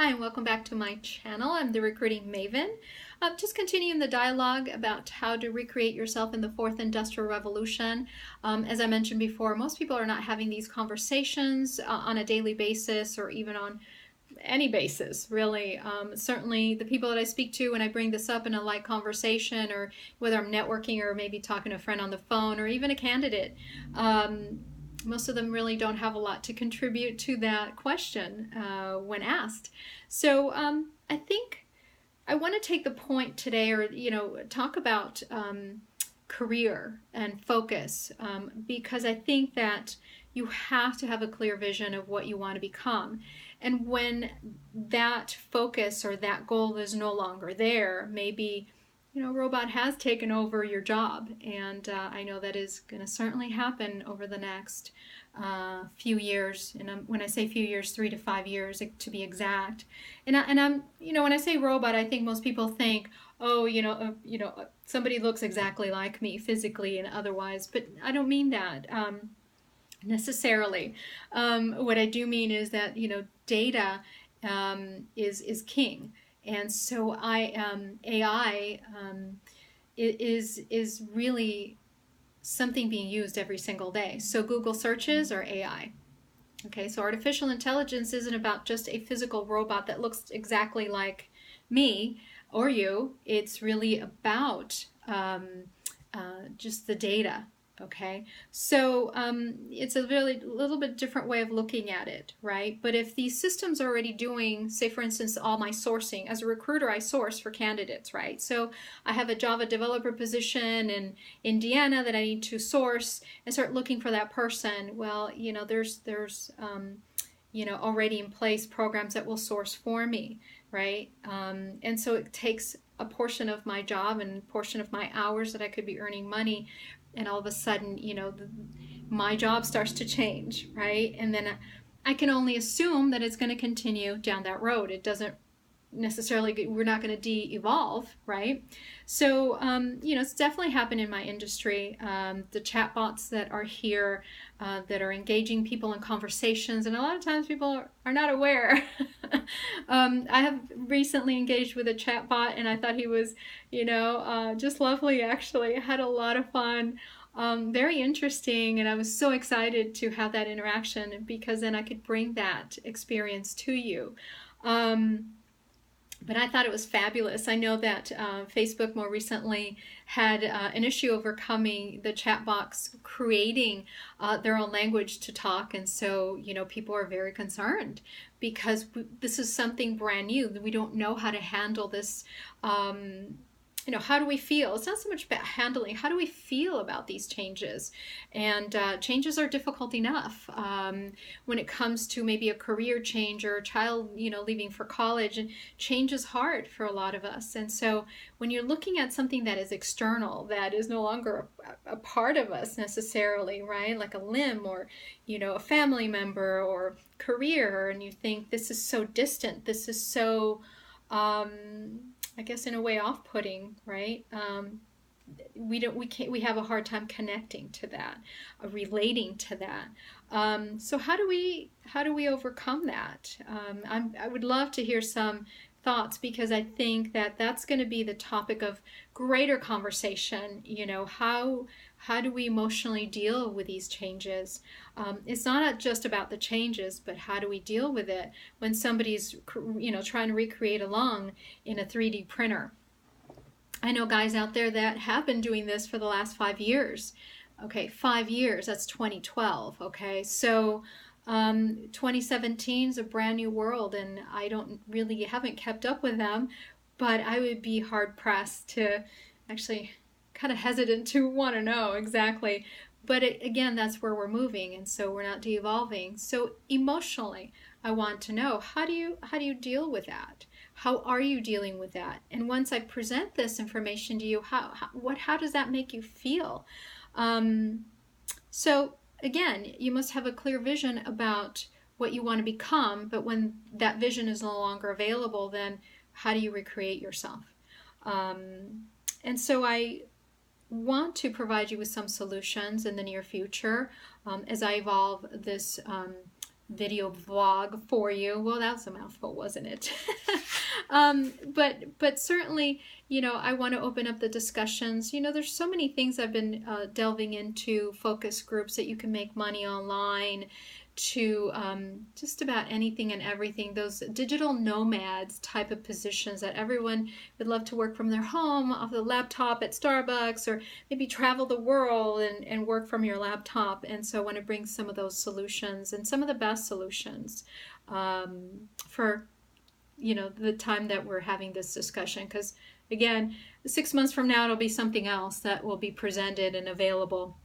Hi, and welcome back to my channel. I'm the Recruiting Maven. Just continuing the dialogue about how to recreate yourself in the fourth industrial revolution. As I mentioned before, most people are not having these conversations on a daily basis or even on any basis, really. Certainly the people that I speak to when I bring this up in a light conversation, or whether I'm networking or maybe talking to a friend on the phone or even a candidate, most of them really don't have a lot to contribute to that question when asked. So I think I want to take the point today, or talk about career and focus, because I think that you have to have a clear vision of what you want to become. And when that focus or that goal is no longer there, maybe a robot has taken over your job, and I know that is going to certainly happen over the next few years. And when I say few years, 3 to 5 years to be exact. And I'm when I say robot, I think most people think, oh, somebody looks exactly like me physically and otherwise, but I don't mean that necessarily. What I do mean is that data is king. And so AI is really something being used every single day. So Google searches are AI. Okay, so artificial intelligence isn't about just a physical robot that looks exactly like me or you. It's really about just the data. Okay, so it's a really little bit different way of looking at it, right? But if these systems are already doing, say for instance, all my sourcing, as a recruiter I source for candidates, right? So I have a Java developer position in Indiana that I need to source and start looking for that person. Well, there's already in place programs that will source for me, right? And so it takes a portion of my job and a portion of my hours that I could be earning money, and all of a sudden, my job starts to change, right? And then I can only assume that it's going to continue down that road. It doesn't necessarily, we're not going to de-evolve, right? So, it's definitely happened in my industry. The chatbots that are here, that are engaging people in conversations, and a lot of times people are not aware. I have recently engaged with a chatbot, and I thought he was, just lovely, actually. I had a lot of fun. Very interesting, and I was so excited to have that interaction, because then I could bring that experience to you. But I thought it was fabulous. I know that Facebook more recently had an issue overcoming the chatbots creating their own language to talk, and so people are very concerned because this is something brand new. We don't know how to handle this. How do we feel? It's not so much about handling. How do we feel about these changes? And changes are difficult enough when it comes to maybe a career change or a child, leaving for college. And change is hard for a lot of us. And so when you're looking at something that is external, that is no longer a part of us necessarily, right? Like a limb or, a family member or career, and you think this is so distant. This is so... I guess in a way off-putting, right? We have a hard time connecting to that, relating to that. So how do we overcome that? I would love to hear some thoughts, because I think that that's going to be the topic of greater conversation. How do we emotionally deal with these changes? It's not just about the changes, but how do we deal with it when somebody's trying to recreate a lung in a 3D printer? I know guys out there that have been doing this for the last 5 years. Okay, 5 years, that's 2012. Okay, so 2017 is a brand new world, and I haven't kept up with them, but I would be hard pressed to, actually kind of hesitant to want to know exactly. But again, that's where we're moving, and so we're not de-evolving. So emotionally, I want to know, how do you deal with that? How are you dealing with that? And once I present this information to you, how does that make you feel? So again, you must have a clear vision about what you want to become, but when that vision is no longer available, then how do you recreate yourself? And so I want to provide you with some solutions in the near future as I evolve video vlog for you. Well, that was a mouthful, wasn't it? But certainly, you know, I want to open up the discussions. You know, there's so many things I've been delving into, focus groups that you can make money online, to just about anything and everything, those digital nomads type of positions that everyone would love to work from their home, off the laptop at Starbucks, or maybe travel the world and work from your laptop. And so I want to bring some of those solutions and some of the best solutions for, you know, the time that we're having this discussion. Because again, 6 months from now, it'll be something else that will be presented and available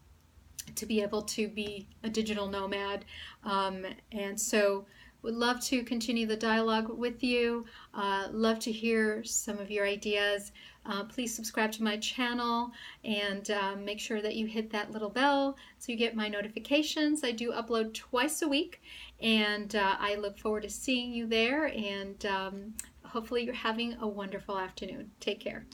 to be able to be a digital nomad. And so would love to continue the dialogue with you. Love to hear some of your ideas. Please subscribe to my channel and make sure that you hit that little bell so you get my notifications. I do upload twice a week, and I look forward to seeing you there, and hopefully you're having a wonderful afternoon. Take care.